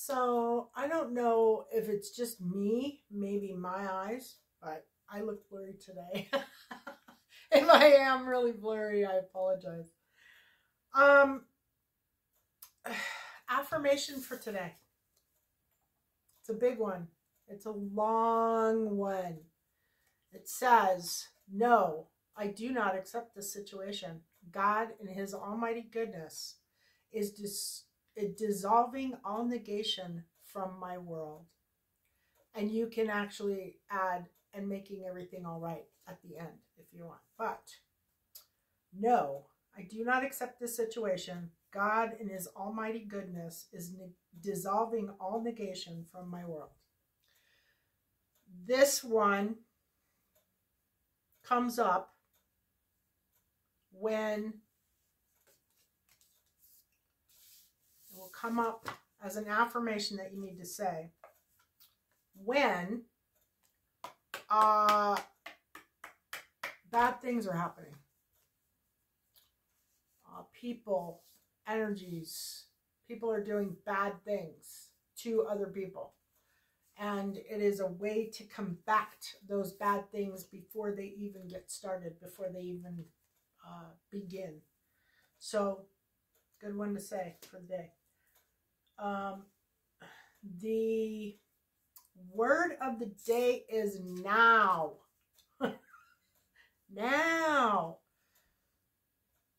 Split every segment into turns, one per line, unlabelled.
So I don't know if it's just me, maybe my eyes, but I look blurry today. If I am really blurry, I apologize. Affirmation for today. It's a big one. It's a long one. It says, no, I do not accept this situation. God in his almighty goodness is dissolving all negation from my world. And you can actually add and making everything all right at the end if you want. But no, I do not accept this situation. God in his almighty goodness is dissolving all negation from my world. This one comes up when it will come up as an affirmation that you need to say when bad things are happening. People, energies, people are doing bad things to other people. And it is a way to combat those bad things before they even get started, before they even begin. So, good one to say for the day. The word of the day is now. Now.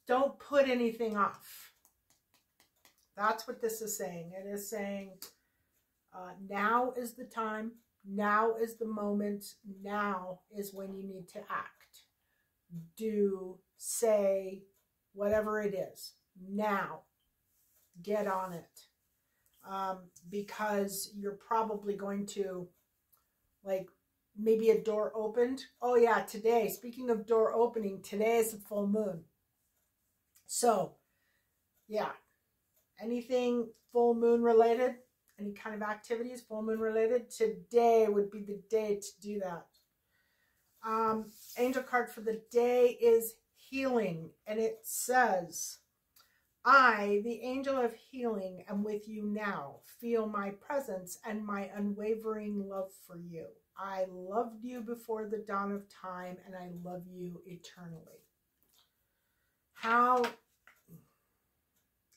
Don't put anything off. That's what this is saying. It is saying now is the time. Now is the moment. Now is when you need to act. Do, say, whatever it is. Now. Get on it. Because you're probably going to, like, maybe a door opened. Oh yeah, today, speaking of door opening, today is the full moon. So, yeah, anything full moon related, any kind of activities full moon related, today would be the day to do that. Angel card for the day is healing, and it says, I, the angel of healing, am with you now. Feel my presence and my unwavering love for you. I loved you before the dawn of time, and I love you eternally. How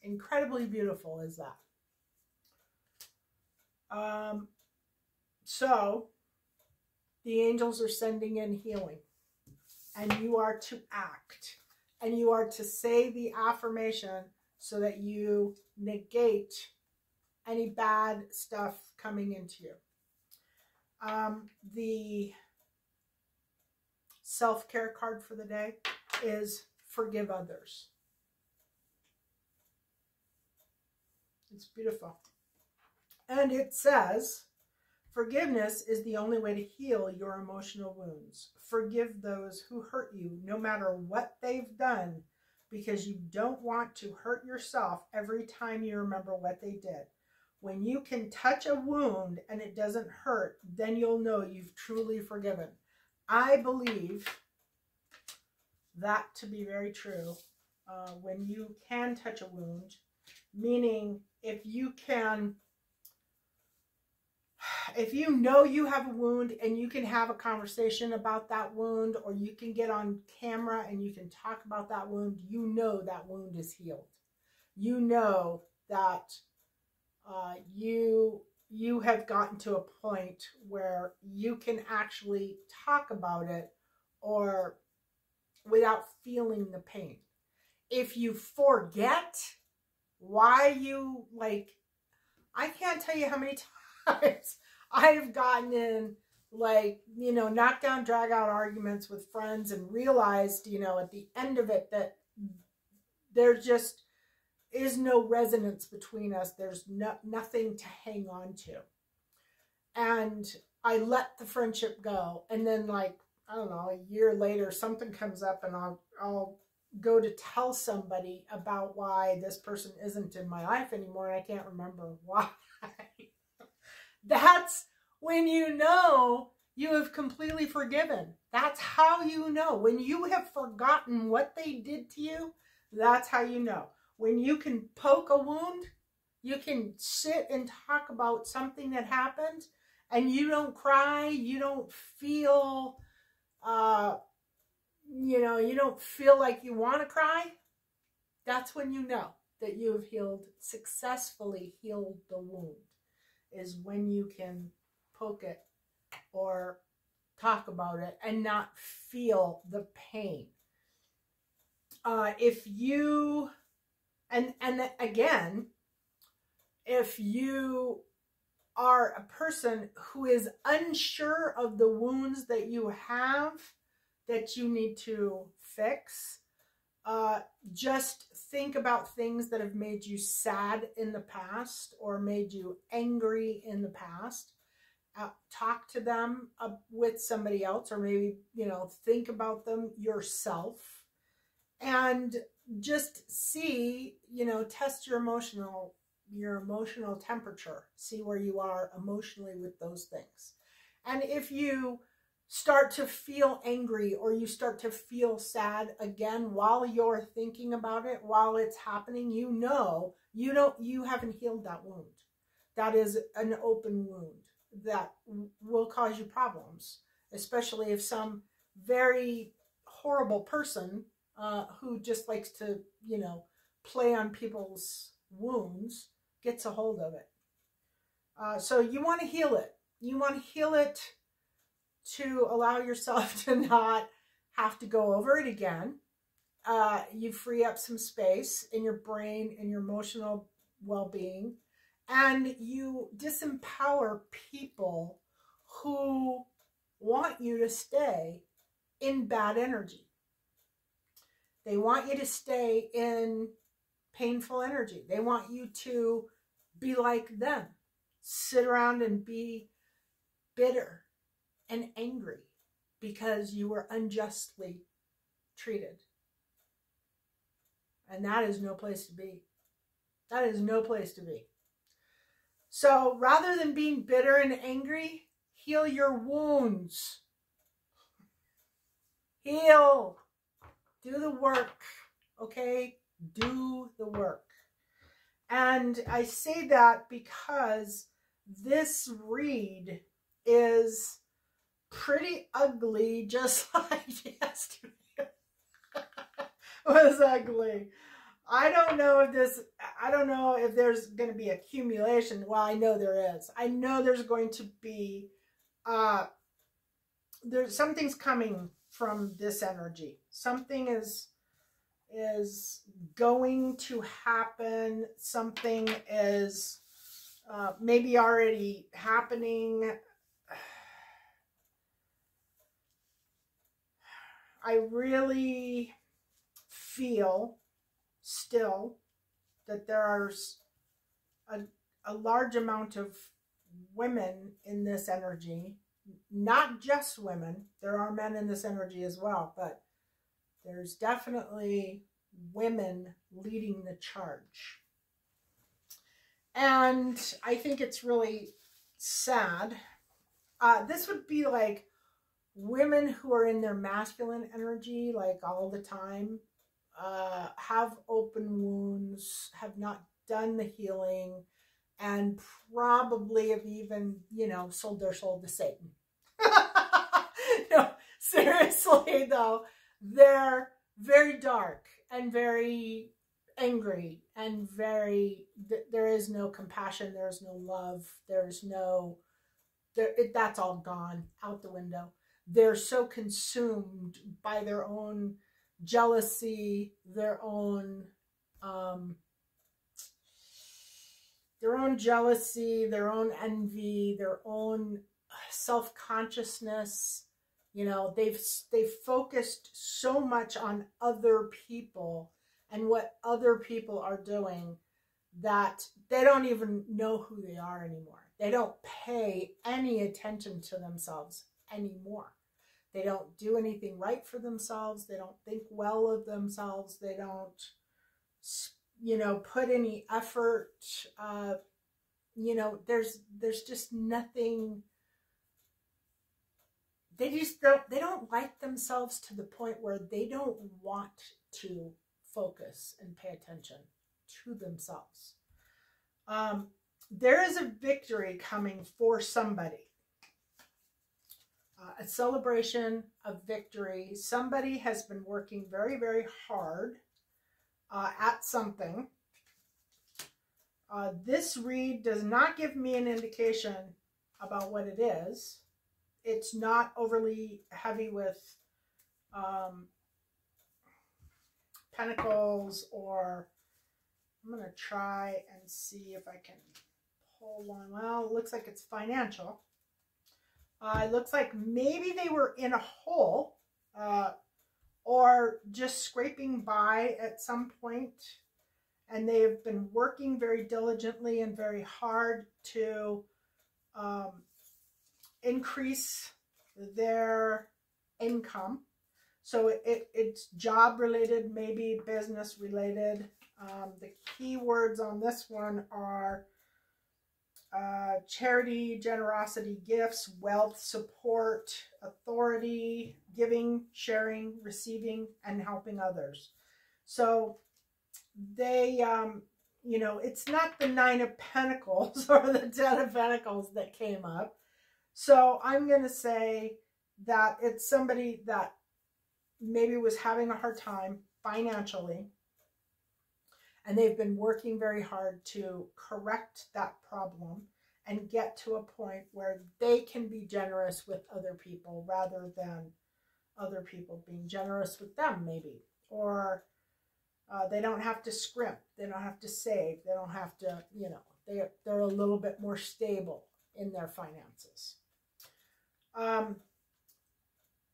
incredibly beautiful is that? So, the angels are sending in healing. And you are to act. And you are to say the affirmation so that you negate any bad stuff coming into you. The self-care card for the day is forgive others. It's beautiful. And it says, forgiveness is the only way to heal your emotional wounds. Forgive those who hurt you, no matter what they've done, because you don't want to hurt yourself every time you remember what they did. When you can touch a wound and it doesn't hurt, then you'll know you've truly forgiven. I believe that to be very true. When you can touch a wound, meaning if you know you have a wound and you can have a conversation about that wound, or you can get on camera and you can talk about that wound, you know that wound is healed. You know that you have gotten to a point where you can actually talk about it or without feeling the pain. If you forget why you, like, I can't tell you how many times I've gotten in, like, you know, knockdown, drag out arguments with friends and realized, you know, at the end of it that there just is no resonance between us. There's nothing to hang on to. And I let the friendship go. And then, like, I don't know, a year later, something comes up and I'll go to tell somebody about why this person isn't in my life anymore. And I can't remember why. That's when you know you have completely forgiven. That's how you know. When you have forgotten what they did to you, that's how you know. When you can poke a wound You can sit and talk about something that happened and you don't cry, you don't feel, you don't feel like you want to cry. That's when you know that you have successfully healed the wound, is when you can poke it or talk about it and not feel the pain. If you, and again, if you are a person who is unsure of the wounds that you have that you need to fix, just think about things that have made you sad in the past or made you angry in the past. Talk to them with somebody else, or maybe, think about them yourself and just see, test your emotional temperature, see where you are emotionally with those things. And if you start to feel angry or you start to feel sad again while you're thinking about it, while it's happening, you haven't healed that wound. That is an open wound that will cause you problems, especially if some very horrible person who just likes to, play on people's wounds gets a hold of it. So you want to heal it. You want to heal it to allow yourself to not have to go over it again. You free up some space in your brain and your emotional well-being, and you disempower people who want you to stay in bad energy. They want you to stay in painful energy. They want you to be like them, sit around and be bitter and angry because you were unjustly treated. And that is no place to be. That is no place to be. So rather than being bitter and angry, heal your wounds. Heal. Do the work. Okay? Do the work. And I say that because this read is pretty ugly, just like yesterday. It was ugly. I don't know if there's going to be accumulation. Well, I know there is. I know there's going to be, something's coming from this energy. Something is going to happen. Something is maybe already happening. I really feel still that there's a large amount of women in this energy. Not just women. There are men in this energy as well, but there's definitely women leading the charge. And I think it's really sad. This would be like women who are in their masculine energy, like all the time, have open wounds, have not done the healing, and probably have even, sold their soul to Satan. No, seriously though, they're very dark and very angry and there is no compassion, there's no love, that's all gone out the window. They're so consumed by their own jealousy, their own jealousy, their own envy, their own self-consciousness. They've focused so much on other people and what other people are doing that they don't even know who they are anymore. They don't pay any attention to themselves anymore. They don't do anything right for themselves. They don't think well of themselves. They don't, put any effort. There's just nothing. They don't like themselves to the point where they don't want to focus and pay attention to themselves. There is a victory coming for somebody. A celebration of victory. Somebody has been working very, very hard at something. This read does not give me an indication about what it is. It's not overly heavy with pentacles, or I'm going to try and see if I can pull one. Well, it looks like it's financial. It looks like maybe they were in a hole or just scraping by at some point, and they've been working very diligently and very hard to increase their income. So it's job related, maybe business related. The key words on this one are charity, generosity, gifts, wealth, support, authority, giving, sharing, receiving, and helping others. So they, you know, it's not the 9 of Pentacles or the 10 of Pentacles that came up. So I'm going to say that it's somebody that maybe was having a hard time financially, and they've been working very hard to correct that problem and get to a point where they can be generous with other people rather than other people being generous with them, maybe. Or they don't have to scrimp. They don't have to save. They don't have to, you know, they're a little bit more stable in their finances. And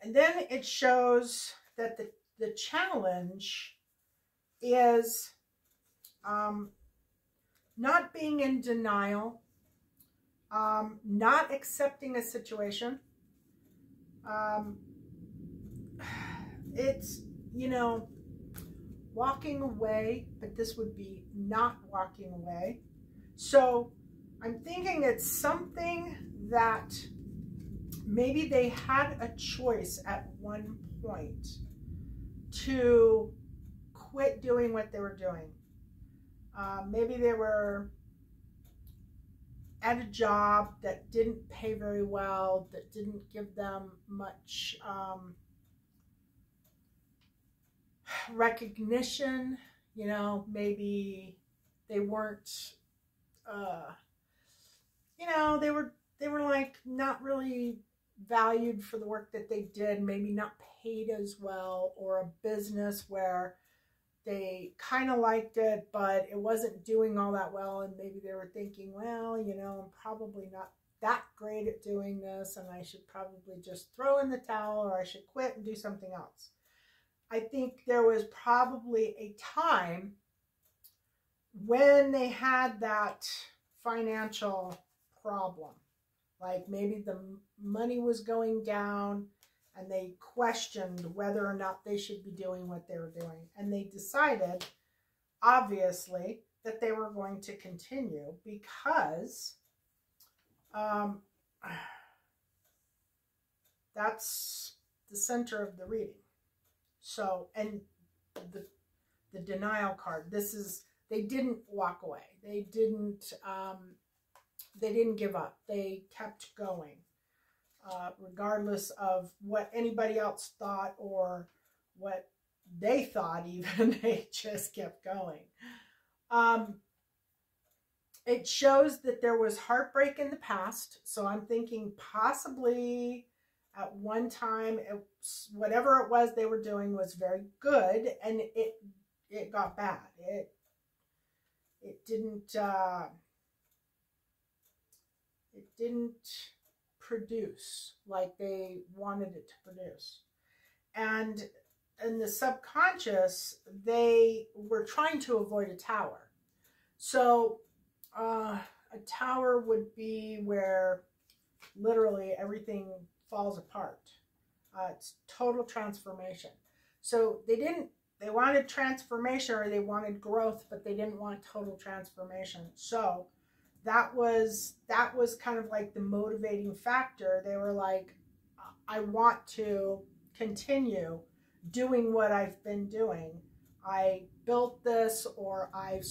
then it shows that the challenge is not being in denial, not accepting a situation. It's, you know, walking away, but this would be not walking away. So I'm thinking it's something that maybe they had a choice at one point to quit doing what they were doing. Maybe they were at a job that didn't pay very well, that didn't give them much recognition. You know, maybe they weren't, you know, they were like not really valued for the work that they did, maybe not paid as well, or a business where they kind of liked it, but it wasn't doing all that well, and maybe they were thinking, well, you know, I'm probably not that great at doing this, and I should probably just throw in the towel, or I should quit and do something else. I think there was probably a time when they had that financial problem. Like maybe the money was going down and they questioned whether or not they should be doing what they were doing. And they decided, obviously, that they were going to continue because that's the center of the reading. So, and the denial card, this is, they didn't walk away. They didn't give up. They kept going, regardless of what anybody else thought or what they thought even. They just kept going. It shows that there was heartbreak in the past. So I'm thinking possibly at one time, whatever it was they were doing was very good, and it got bad. It didn't produce like they wanted it to produce. And in the subconscious, they were trying to avoid a tower. So a tower would be where literally everything falls apart. It's total transformation. So they wanted transformation, or they wanted growth, but they didn't want total transformation. So that was kind of like the motivating factor. They were like, I want to continue doing what I've been doing. I built this, or I've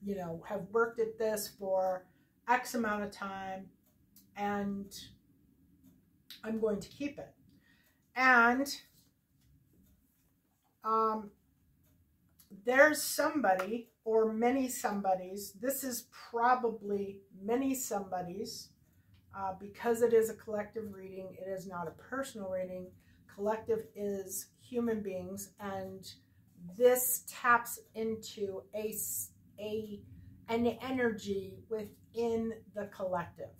you know, have worked at this for X amount of time, and I'm going to keep it. And there's somebody or many somebodies. This is probably many somebodies because it is a collective reading. It is not a personal reading. Collective is human beings, and this taps into an energy within the collective.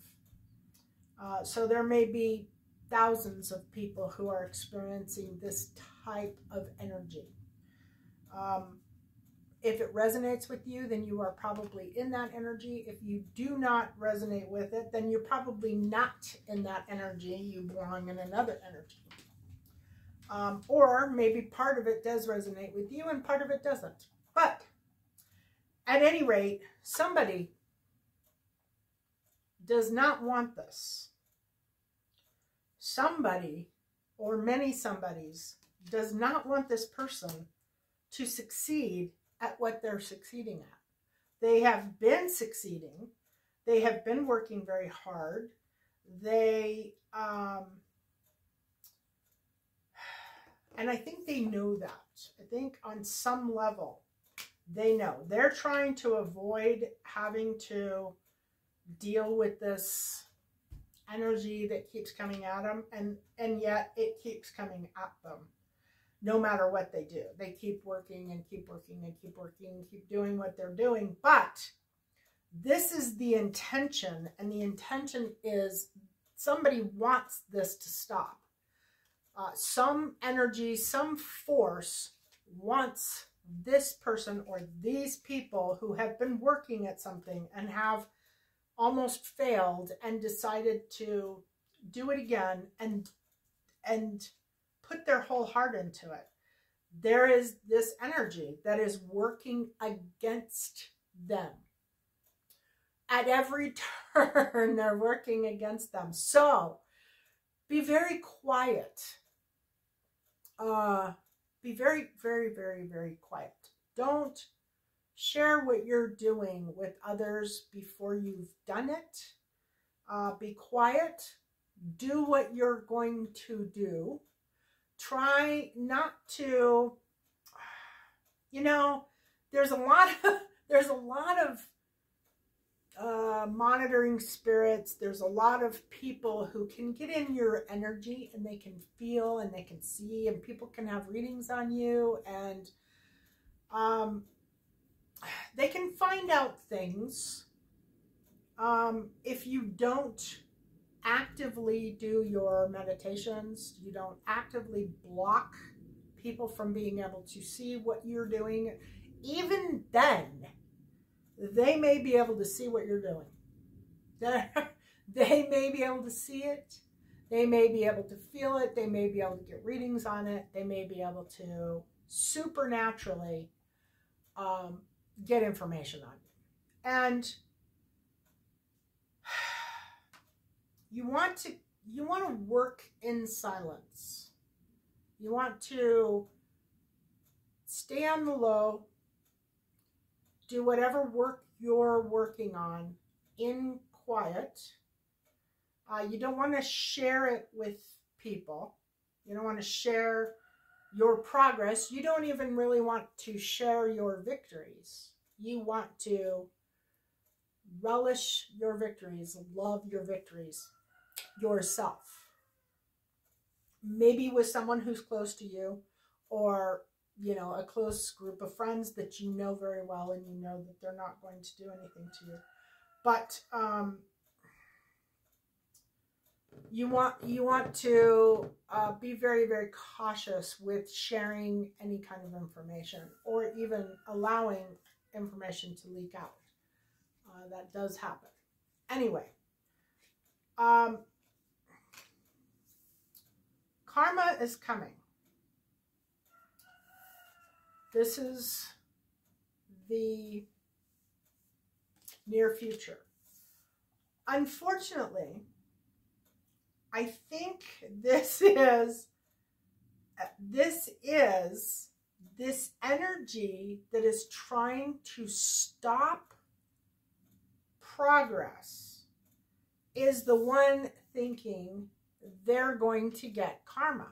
So there may be thousands of people who are experiencing this type of energy. If it resonates with you, then you are probably in that energy. If you do not resonate with it, then you're probably not in that energy. You belong in another energy. Or maybe part of it does resonate with you and part of it doesn't. But at any rate, somebody does not want this. Somebody, or many somebodies, does not want this person to succeed at what they're succeeding at. They have been succeeding. They have been working very hard. They, and I think they know that. I think on some level, they know. They're trying to avoid having to deal with this energy that keeps coming at them, and yet it keeps coming at them. No matter what they do, they keep working and keep working and keep working and keep doing what they're doing. But this is the intention, and the intention is somebody wants this to stop. Some energy, some force wants this person or these people who have been working at something and have almost failed and decided to do it again and put their whole heart into it. There is this energy that is working against them. At every turn, they're working against them. So be very quiet. Be very, very, very, very quiet. Don't share what you're doing with others before you've done it. Be quiet. Do what you're going to do. Try not to, you know, there's a lot of monitoring spirits. There's a lot of people who can get in your energy, and they can feel and they can see, and people can have readings on you, and they can find out things. If you don't actively do your meditations, you don't actively block people from being able to see what you're doing, even then, they may be able to see what you're doing. They may be able to see it. They may be able to feel it. They may be able to get readings on it. They may be able to supernaturally get information on you. And you want to work in silence. You want to stay on the low, do whatever work you're working on in quiet. You don't want to share it with people. You don't want to share your progress. You don't even really want to share your victories. You want to relish your victories, love your victories yourself. Maybe with someone who's close to you, or, you know, a close group of friends that you know very well, and you know that they're not going to do anything to you. But you want to be very, very cautious with sharing any kind of information, or even allowing information to leak out. That does happen. Anyway, karma is coming. This is the near future. Unfortunately, I think this is this energy that is trying to stop progress is the one thinking they're going to get karma.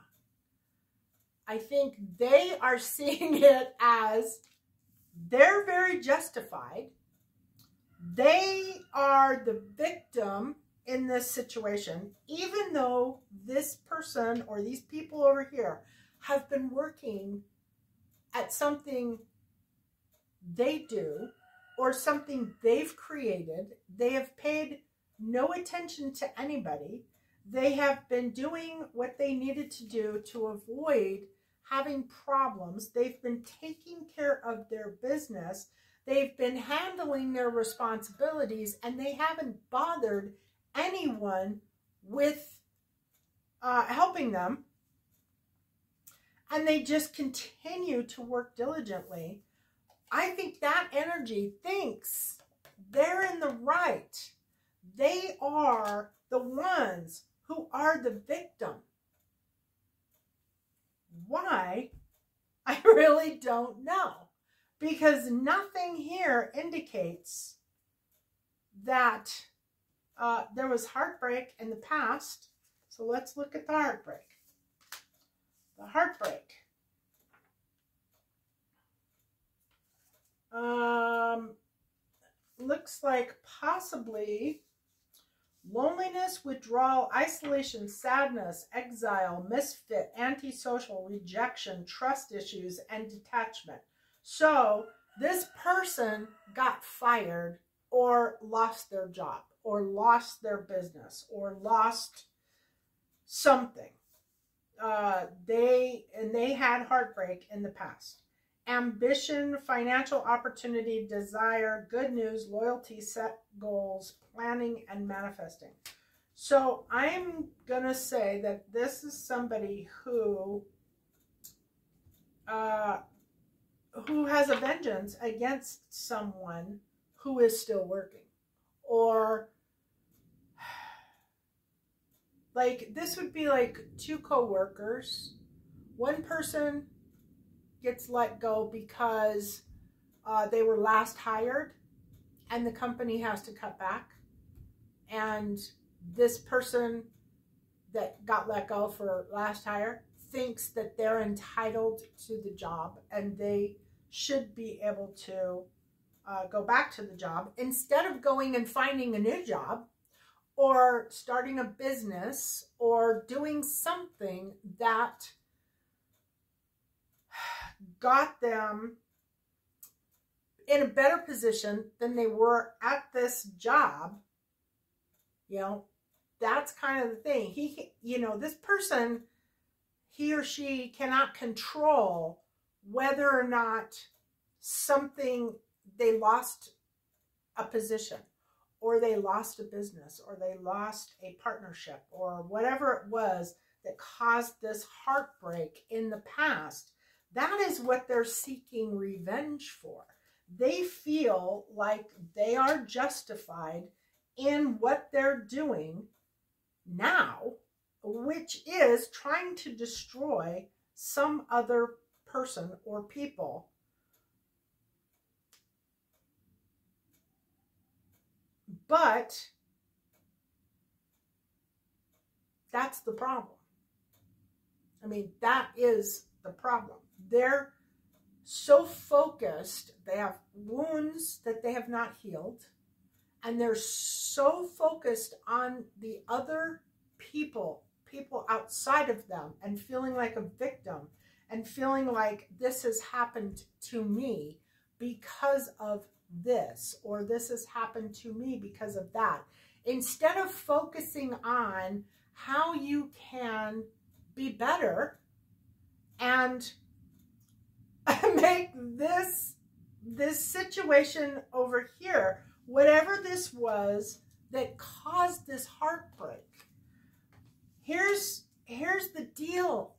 I think they are seeing it as they're very justified. They are the victim in this situation, even though this person or these people over here have been working at something they do or something they've created. They have paid no attention to anybody. They have been doing what they needed to do to avoid having problems. They've been taking care of their business. They've been handling their responsibilities, and they haven't bothered anyone with helping them. And they just continue to work diligently. I think that energy thinks they're in the right. They are the ones who are the victim. Why? I really don't know. Because nothing here indicates that there was heartbreak in the past. So let's look at the heartbreak. The heartbreak. Looks like possibly loneliness, withdrawal, isolation, sadness, exile, misfit, antisocial, rejection, trust issues, and detachment. So this person got fired or lost their job or lost their business or lost something. They had heartbreak in the past. Ambition, financial opportunity, desire, good news, loyalty, set goals, planning, and manifesting. So I'm going to say that this is somebody who has a vengeance against someone who is still working. Or like this would be like two co-workers. One person gets let go because they were last hired and the company has to cut back. And this person that got let go for last hire thinks that they're entitled to the job and they should be able to go back to the job instead of going and finding a new job or starting a business or doing something that got them in a better position than they were at this job. You know, that's kind of the thing. This person, he or she cannot control whether or not they lost a position or they lost a business or they lost a partnership or whatever it was that caused this heartbreak in the past. That is what they're seeking revenge for. They feel like they are justified in what they're doing now, which is trying to destroy some other person or people. But that's the problem. I mean, that is the problem. They're so focused, they have wounds that they have not healed, and they're so focused on the other people outside of them, and feeling like a victim, and feeling like this has happened to me because of this, or this has happened to me because of that. Instead of focusing on how you can be better and make this situation over here, whatever this was that caused this heartbreak. Here's the deal.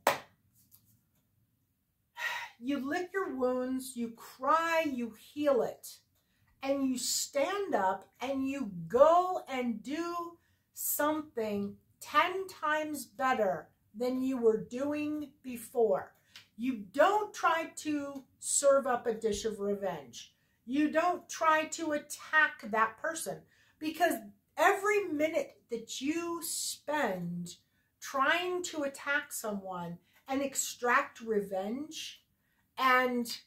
You lick your wounds, you cry, you heal it, and you stand up and you go and do something 10 times better than you were doing before. You don't try to serve up a dish of revenge. You don't try to attack that person, because every minute that you spend trying to attack someone and extract revenge and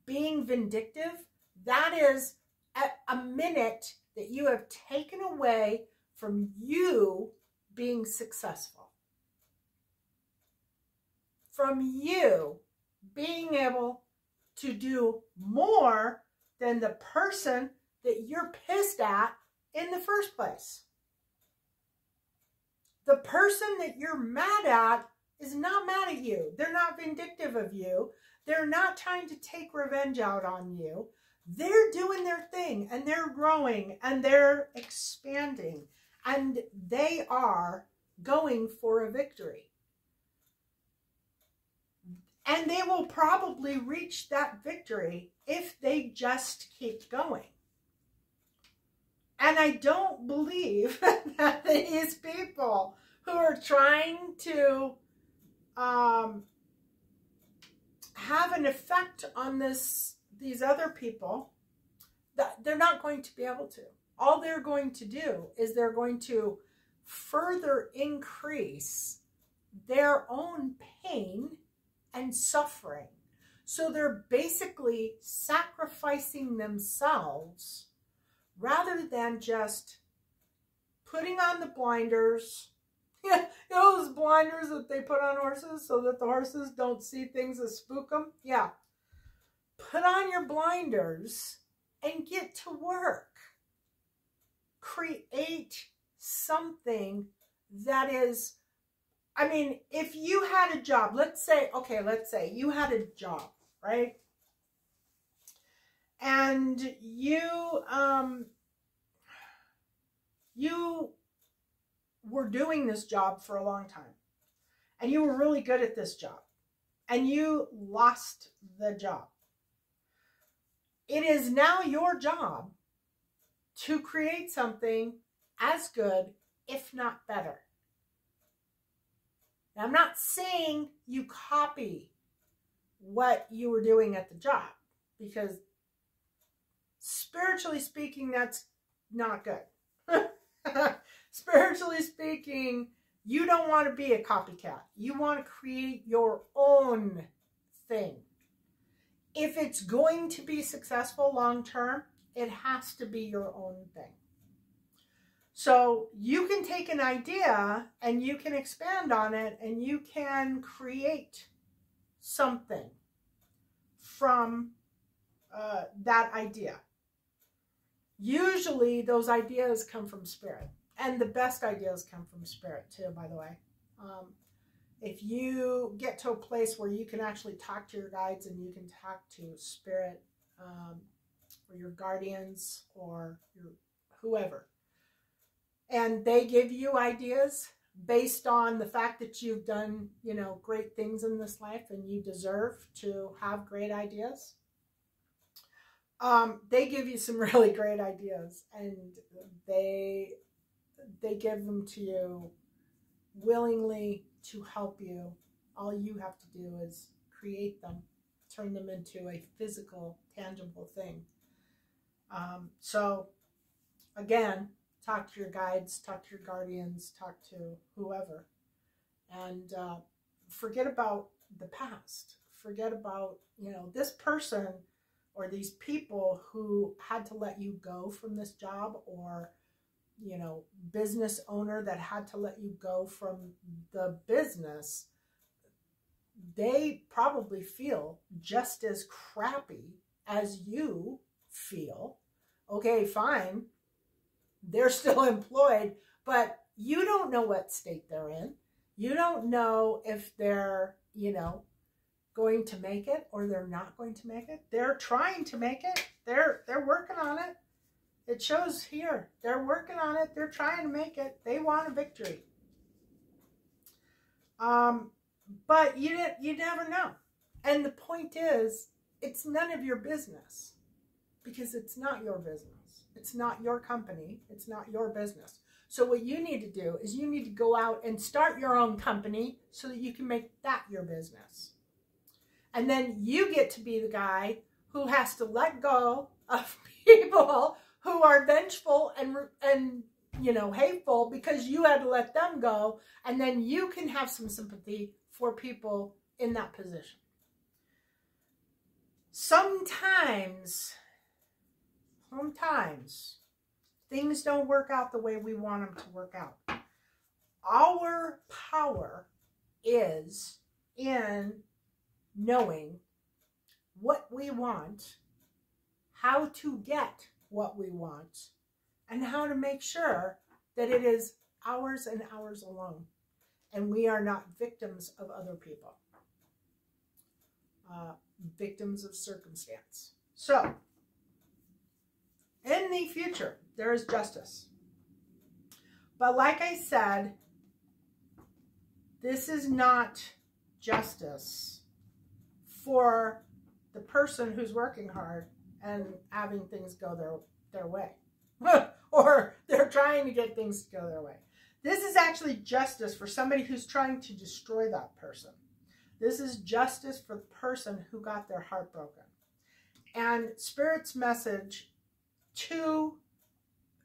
being vindictive, that is a minute that you have taken away from you being successful. From you being able to do more than the person that you're pissed at in the first place. The person that you're mad at is not mad at you. They're not vindictive of you. They're not trying to take revenge out on you. They're doing their thing, and they're growing, and they're expanding, and they are going for a victory. And they will probably reach that victory if they just keep going. And I don't believe that these people who are trying to have an effect on these other people, that they're not going to be able to. All they're going to do is they're going to further increase their own pain and suffering. So they're basically sacrificing themselves rather than just putting on the blinders. You know those blinders that they put on horses so that the horses don't see things that spook them? Yeah. Put on your blinders and get to work. Create something that is, I mean, if you had a job, let's say you had a job, right? And you were doing this job for a long time, and you were really good at this job, and you lost the job. It is now your job to create something as good, if not better. Now, I'm not saying you copy what you were doing at the job, because spiritually speaking, that's not good. Spiritually speaking, you don't want to be a copycat. You want to create your own thing. If it's going to be successful long term, it has to be your own thing. So you can take an idea and you can expand on it, and you can create something from that idea. Usually those ideas come from spirit, and the best ideas come from spirit too, by the way. If you get to a place where you can actually talk to your guides and you can talk to spirit, or your guardians, or your whoever, and they give you ideas based on the fact that you've done, great things in this life and you deserve to have great ideas. They give you some really great ideas, and they give them to you willingly to help you. All you have to do is create them, turn them into a physical, tangible thing. So again, talk to your guides, talk to your guardians, talk to whoever, and forget about the past. Forget about, this person or these people who had to let you go from this job, or, business owner that had to let you go from the business. They probably feel just as crappy as you feel. Okay, fine. They're still employed, but you don't know what state they're in. You don't know if they're, going to make it or they're not going to make it. They're trying to make it. They're working on it. It shows here. They're working on it. They're trying to make it. They want a victory. But you never know. And the point is, it's none of your business, because it's not your business. It's not your company. It's not your business. So what you need to do is you need to go out and start your own company so that you can make that your business. And then you get to be the guy who has to let go of people who are vengeful and you know, hateful because you had to let them go. And then you can have some sympathy for people in that position. Sometimes things don't work out the way we want them to work out. Our power is in knowing what we want, how to get what we want, and how to make sure that it is ours and ours alone. And we are not victims of other people. Victims of circumstance. So, in the future, there is justice. But like I said, this is not justice for the person who's working hard and having things go their way. Or they're trying to get things to go their way. This is actually justice for somebody who's trying to destroy that person. This is justice for the person who got their heart broken. And Spirit's message to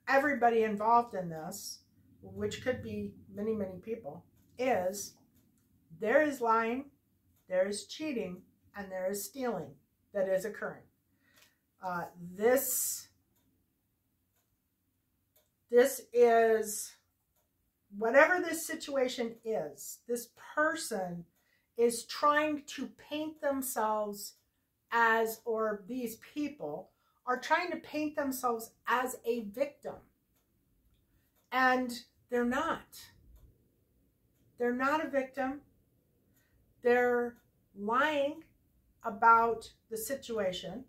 everybody involved in this, which could be many, many people, is there is lying, there is cheating, and there is stealing that is occurring. This is, whatever this situation is, this person is trying to paint themselves as, or these people are trying to paint themselves as a victim. And they're not. They're not a victim. They're lying about the situation.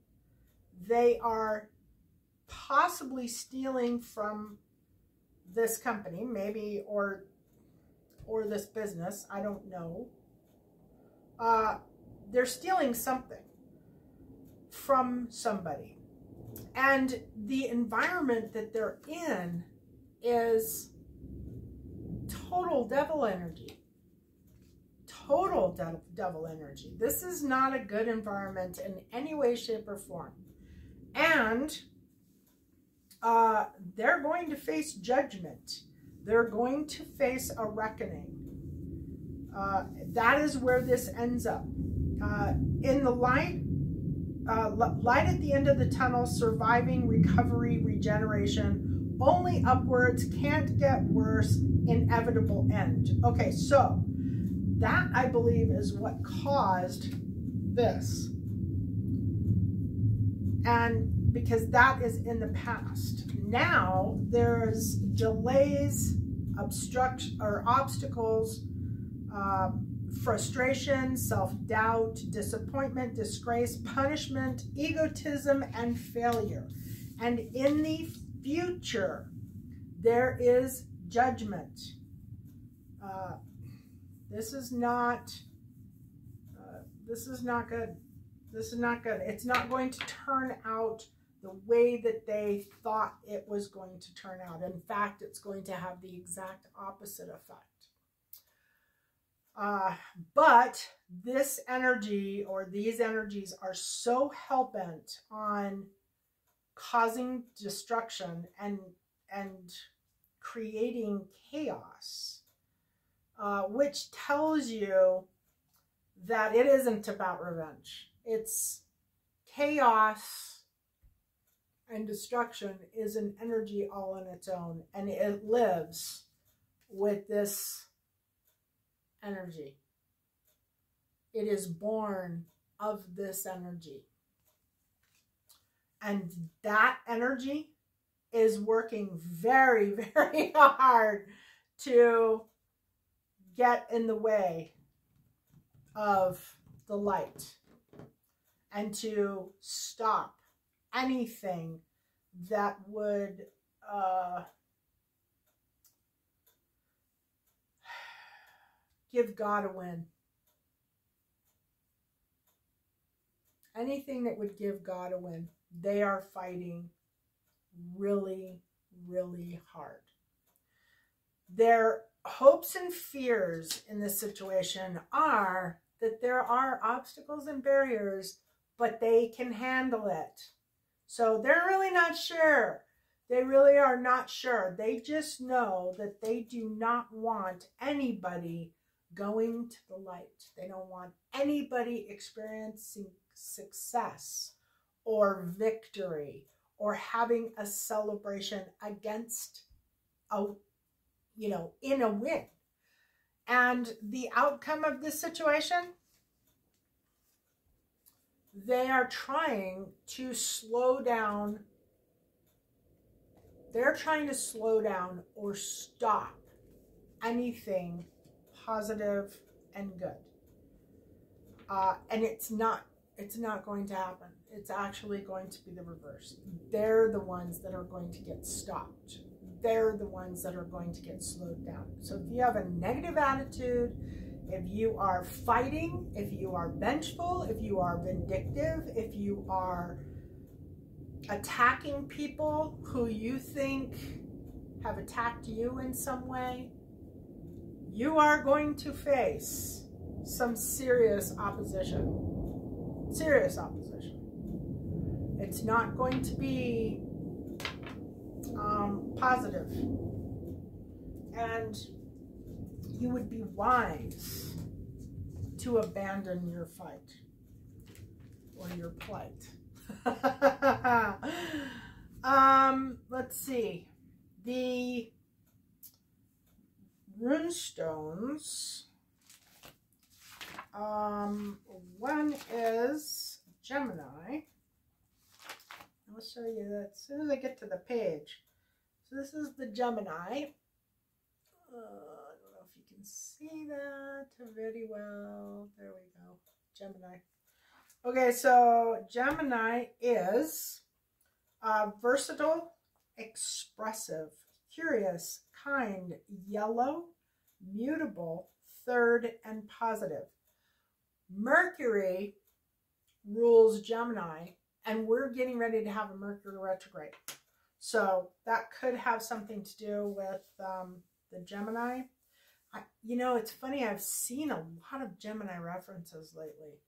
They are possibly stealing from this company, maybe, or this business. I don't know. They're stealing something from somebody. And the environment that they're in is total devil energy. Total devil energy. This is not a good environment in any way, shape, or form. And they're going to face judgment. They're going to face a reckoning. That is where this ends up. In the light at the end of the tunnel, surviving, recovery, regeneration, only upwards, can't get worse, inevitable end. Okay, so that, I believe, is what caused this. And because that is in the past. Now there's delays, obstacles, frustration, self-doubt, disappointment, disgrace, punishment, egotism, and failure. And in the future, there is judgment. This is not good. This is not good. It's not going to turn out the way that they thought it was going to turn out. In fact, it's going to have the exact opposite effect. But this energy, or these energies, are so hell-bent on causing destruction and creating chaos, which tells you that it isn't about revenge. It's chaos, and destruction is an energy all on its own, and it lives with this energy. It is born of this energy. And that energy is working very, very hard to get in the way of the light and to stop anything that would give God a win. Anything that would give God a win, they are fighting really, really hard. Their hopes and fears in this situation are that there are obstacles and barriers, but they can handle it. So they're really not sure. They really are not sure. They just know that they do not want anybody going to the light. They don't want anybody experiencing success or victory or having a celebration against a, in a win. And the outcome of this situation, they are trying to slow down. They're trying to slow down or stop anything positive and good. And it's not going to happen. It's actually going to be the reverse. They're the ones that are going to get stopped. They're the ones that are going to get slowed down. So if you have a negative attitude, if you are fighting, if you are vengeful, if you are vindictive, if you are attacking people who you think have attacked you in some way, you are going to face some serious opposition. Serious opposition. It's not going to be positive. And you would be wise to abandon your fight or your plight. Let's see. The runestones. One is Gemini. I'll show you that as soon as I get to the page. So this is the Gemini. I don't know if you can see that very well. There we go. Gemini. Okay, so Gemini is versatile, expressive, curious, kind, yellow, mutable, third, and positive. Mercury rules Gemini, and we're getting ready to have a Mercury retrograde. So that could have something to do with the Gemini. It's funny, I've seen a lot of Gemini references lately.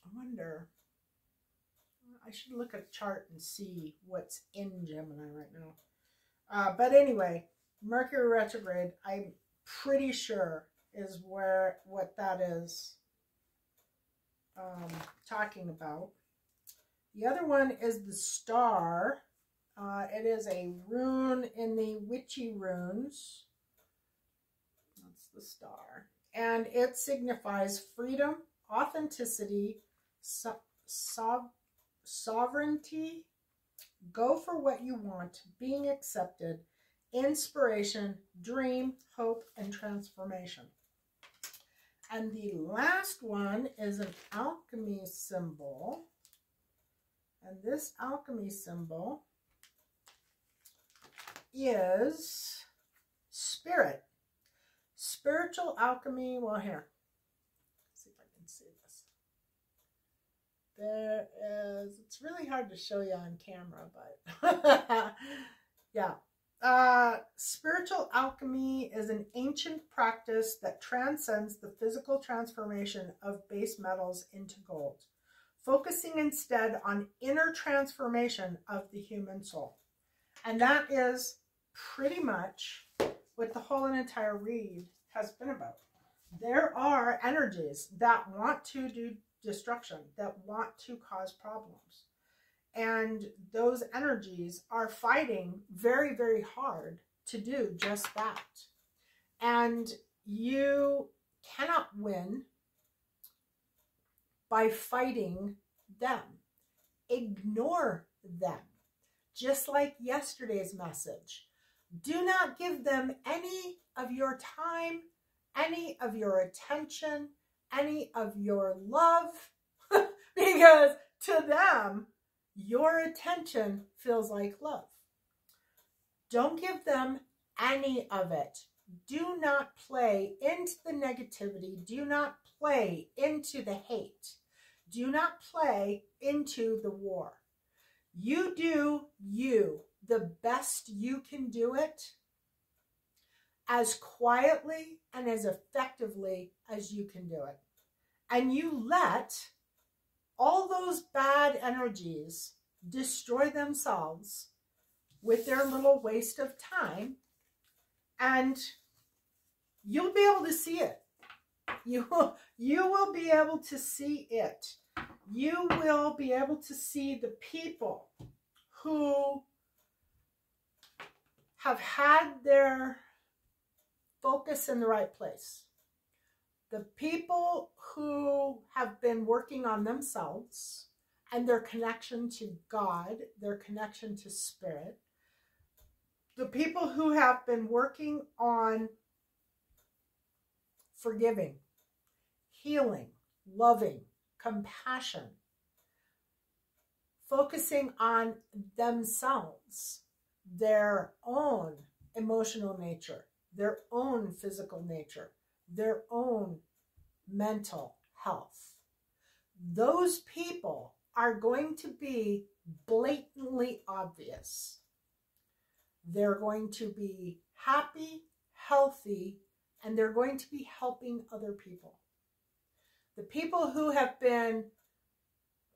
I wonder, I should look at a chart and see what's in Gemini right now. But anyway, Mercury retrograde, I'm pretty sure is what that is talking about. The other one is the star. It is a rune in the witchy runes. That's the star. And it signifies freedom, authenticity, sovereignty, go for what you want, being accepted, inspiration, dream, hope, and transformation. And the last one is an alchemy symbol. And this alchemy symbol is spirit. Spiritual alchemy. Well, here. Let's see if I can see this. There is, it's really hard to show you on camera, but yeah. Spiritual alchemy is an ancient practice that transcends the physical transformation of base metals into gold, focusing instead on inner transformation of the human soul. And that is pretty much what the whole and entire read has been about. There are energies that want to do destruction, that want to cause problems. And those energies are fighting very, very hard to do just that. And you cannot win by fighting them. Ignore them. Just like yesterday's message. Do not give them any of your time, any of your attention, any of your love, because to them, your attention feels like love. Don't give them any of it. Do not play into the negativity. Do not play into the hate. Do not play into the war. You do you the best you can do it, as quietly and as effectively as you can do it. And you let all those bad energies destroy themselves with their little waste of time, and you'll be able to see it. You will be able to see it. You will be able to see the people who have had their focus in the right place. The people who have been working on themselves and their connection to God, their connection to spirit. The people who have been working on forgiving, healing, loving, compassion, focusing on themselves, their own emotional nature, their own physical nature, their own mental health. Those people are going to be blatantly obvious. They're going to be happy, healthy, and they're going to be helping other people. The people who have been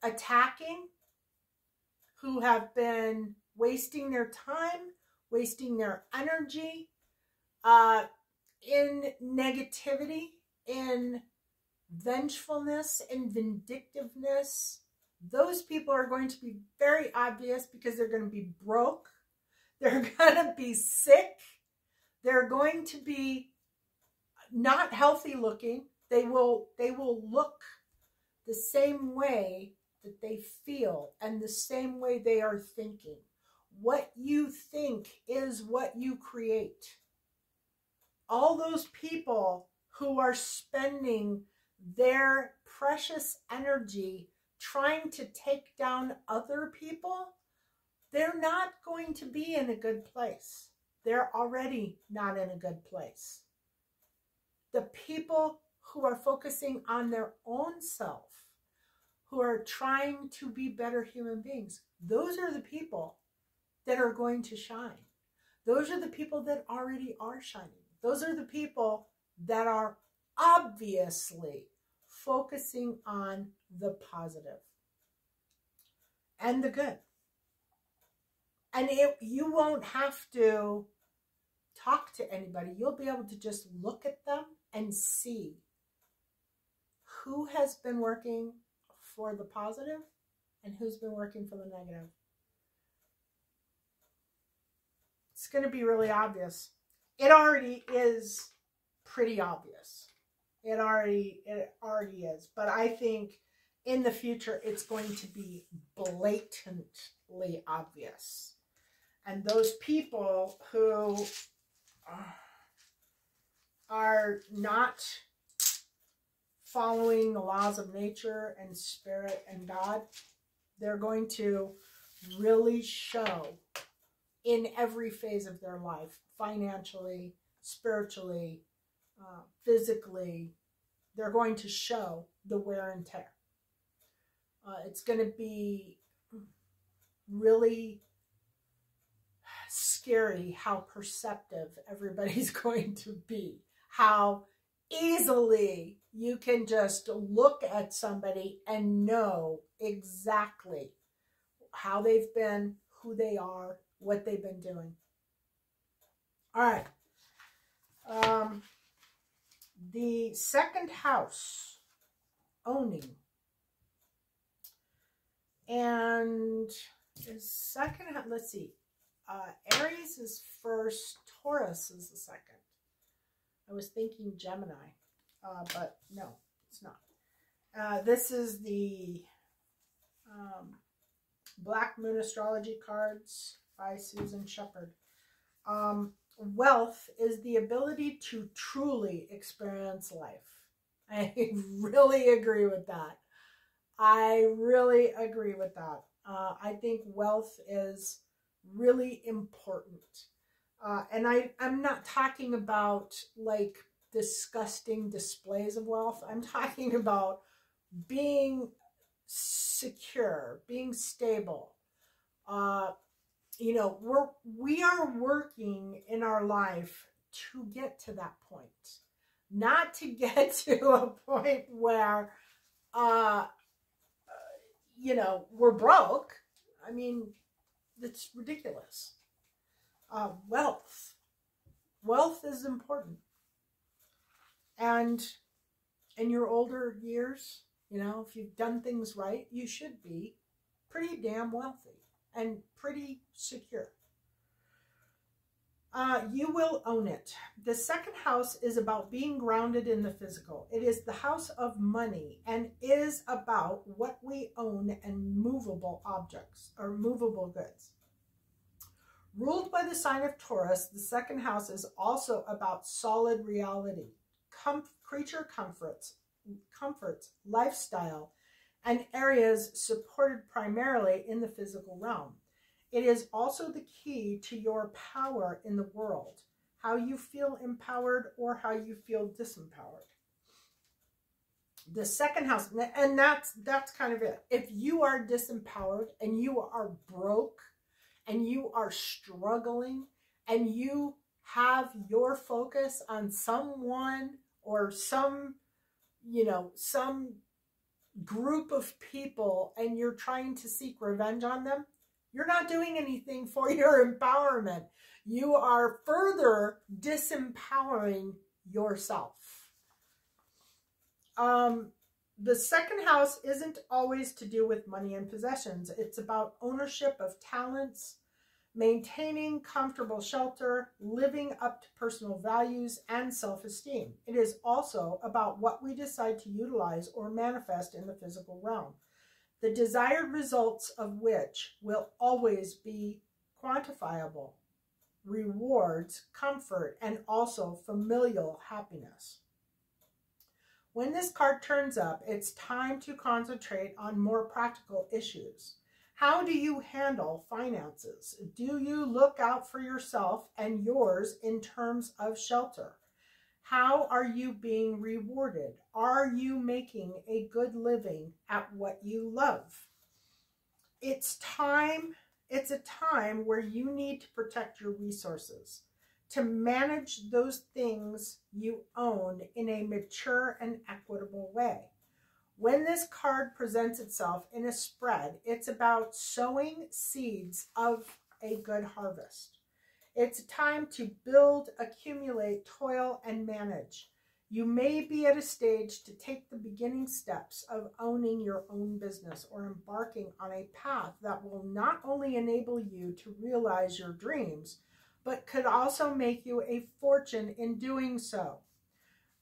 attacking, who have been wasting their time, wasting their energy, in negativity, in vengefulness, in vindictiveness, those people are going to be very obvious because they're going to be broke. They're going to be sick. They're going to be not healthy looking. They will look the same way that they feel and the same way they are thinking. What you think is what you create. All those people who are spending their precious energy trying to take down other people, they're not going to be in a good place. They're already not in a good place. The people who are focusing on their own self, who are trying to be better human beings, those are the people that are going to shine. Those are the people that already are shining. Those are the people that are obviously focusing on the positive and the good. And you won't have to talk to anybody. You'll be able to just look at them and see who has been working for the positive and who's been working for the negative. It's going to be really obvious. It already is pretty obvious. It already is. But I think in the future, it's going to be blatantly obvious. And those people who are not following the laws of nature and spirit and God, they're going to really show in every phase of their life, financially, spiritually, physically. They're going to show the wear and tear. It's going to be really scary how perceptive everybody's going to be, how easily you can just look at somebody and know exactly how they've been, who they are, what they've been doing. All right. The second house, owning. And is second, let's see. Aries is first, Taurus is the second. I was thinking Gemini, but no, it's not. This is the Black Moon Astrology cards by Susan Shepard. Wealth is the ability to truly experience life. I really agree with that. I really agree with that. I think wealth is really important. And I'm not talking about like disgusting displays of wealth. I'm talking about being secure, being stable. You know, we are working in our life to get to that point. Not to get to a point where, you know, we're broke. I mean, it's ridiculous. Wealth. Wealth is important. And in your older years, you know, if you've done things right, you should be pretty damn wealthy and pretty secure. You will own it. The second house is about being grounded in the physical. It is the house of money and is about what we own and movable objects or movable goods. Ruled by the sign of Taurus, the second house is also about solid reality, creature comforts, lifestyle, and areas supported primarily in the physical realm. It is also the key to your power in the world, how you feel empowered or how you feel disempowered. The second house, and that's kind of it. If you are disempowered and you are broke and you are struggling and you have your focus on someone or some, you know, some group of people and you're trying to seek revenge on them, you're not doing anything for your empowerment. You are further disempowering yourself. The second house isn't always to do with money and possessions. It's about ownership of talents, maintaining comfortable shelter, living up to personal values, and self-esteem. It is also about what we decide to utilize or manifest in the physical realm, the desired results of which will always be quantifiable, rewards, comfort, and also familial happiness. When this card turns up, it's time to concentrate on more practical issues. How do you handle finances? Do you look out for yourself and yours in terms of shelter? How are you being rewarded? Are you making a good living at what you love? It's a time where you need to protect your resources, to manage those things you own in a mature and equitable way. When this card presents itself in a spread, it's about sowing seeds of a good harvest. It's a time to build, accumulate, toil, and manage. You may be at a stage to take the beginning steps of owning your own business or embarking on a path that will not only enable you to realize your dreams, but could also make you a fortune in doing so.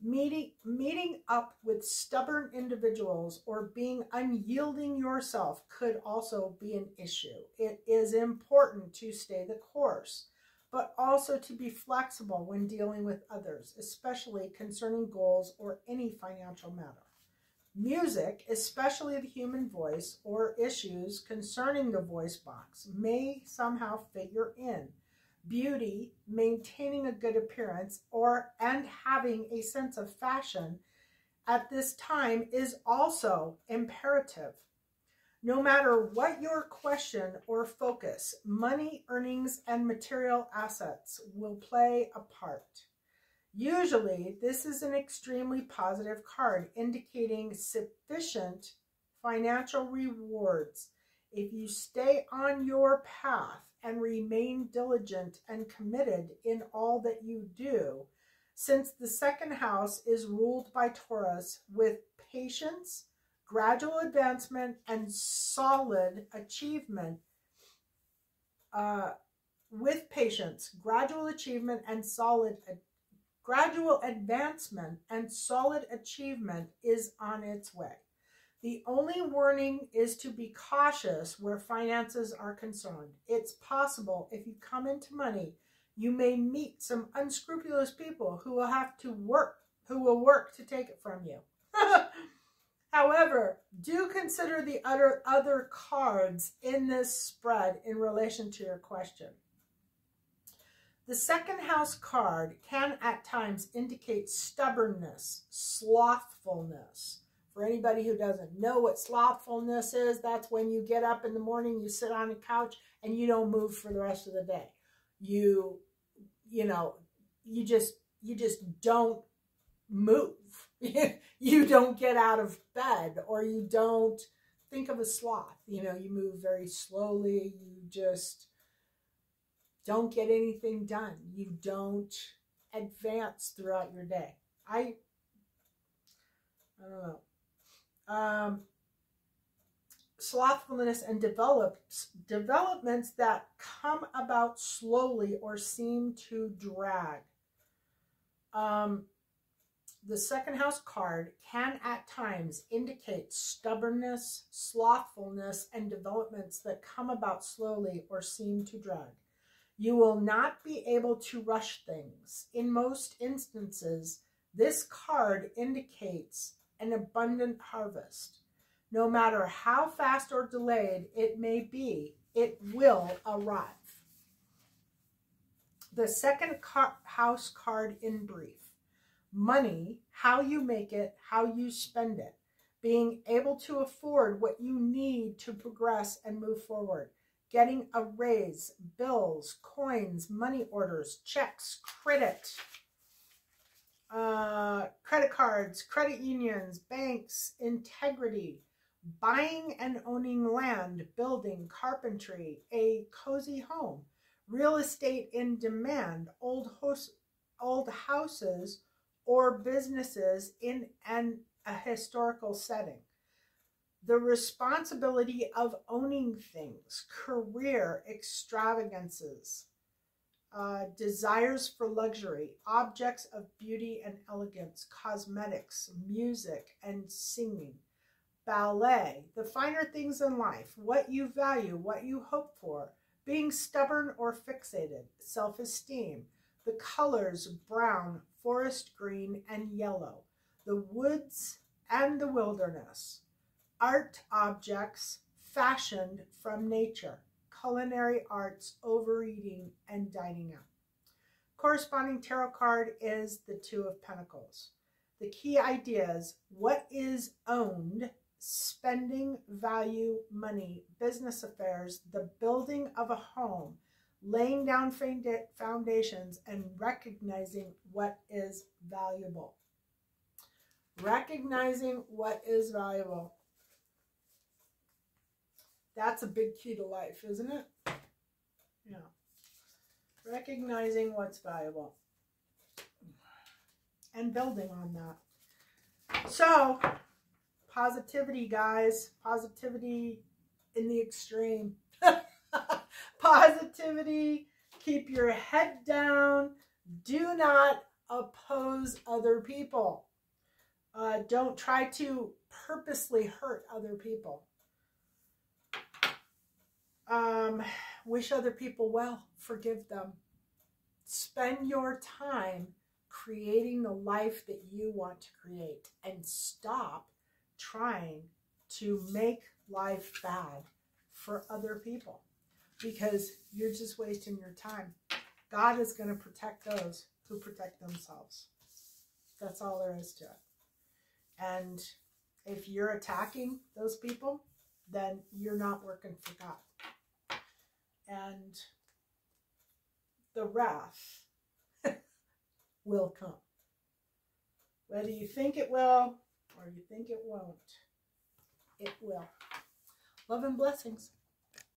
Meeting up with stubborn individuals or being unyielding yourself could also be an issue. It is important to stay the course, but also to be flexible when dealing with others, especially concerning goals or any financial matter. Music, especially the human voice or issues concerning the voice box, may somehow figure in. Beauty, maintaining a good appearance, and having a sense of fashion at this time is also imperative. No matter what your question or focus, money, earnings, and material assets will play a part. Usually, this is an extremely positive card indicating sufficient financial rewards if you stay on your path and remain diligent and committed in all that you do, since the second house is ruled by Taurus with patience, gradual advancement, and solid achievement. Gradual advancement and solid achievement is on its way. The only warning is to be cautious where finances are concerned. It's possible if you come into money, you may meet some unscrupulous people who will work to take it from you. However, do consider the other cards in this spread in relation to your question. The second house card can at times indicate stubbornness, slothfulness. For anybody who doesn't know what slothfulness is, that's when you get up in the morning, you sit on a couch, and you don't move for the rest of the day. You you just don't move. You don't get out of bed, or you don't think of a sloth. You know, you move very slowly. You just don't get anything done. You don't advance throughout your day. I don't know. Slothfulness and developments that come about slowly or seem to drag. The second house card can at times indicate stubbornness, slothfulness, and developments that come about slowly or seem to drag. You will not be able to rush things. In most instances, this card indicates an abundant harvest. No matter how fast or delayed it may be, it will arrive. The second house card in brief. Money, how you make it, how you spend it. Being able to afford what you need to progress and move forward. Getting a raise, bills, coins, money orders, checks, credit cards, credit unions, banks, integrity. Buying and owning land, building, carpentry, a cozy home, real estate in demand, old houses or businesses in a historical setting. The responsibility of owning things, career extravagances, desires for luxury, objects of beauty and elegance, cosmetics, music and singing, ballet, the finer things in life, what you value, what you hope for, being stubborn or fixated, self-esteem, the colors brown, forest green, and yellow, the woods and the wilderness, art objects fashioned from nature, culinary arts, overeating, and dining out. Corresponding tarot card is the Two of Pentacles. The key ideas: what is owned, spending, value, money, business affairs, the building of a home, laying down foundations, and recognizing what is valuable. Recognizing what is valuable. That's a big key to life, isn't it? Yeah. Recognizing what's valuable and building on that. So, positivity, guys. Positivity in the extreme. Positivity. Keep your head down. Do not oppose other people. Don't try to purposely hurt other people. Wish other people well. Forgive them. Spend your time creating the life that you want to create, and stop trying to make life bad for other people, because you're just wasting your time. God is going to protect those who protect themselves. That's all there is to it. And if you're attacking those people, then you're not working for God. And the wrath will come. Whether you think it will or you think it won't, it will. Love and blessings.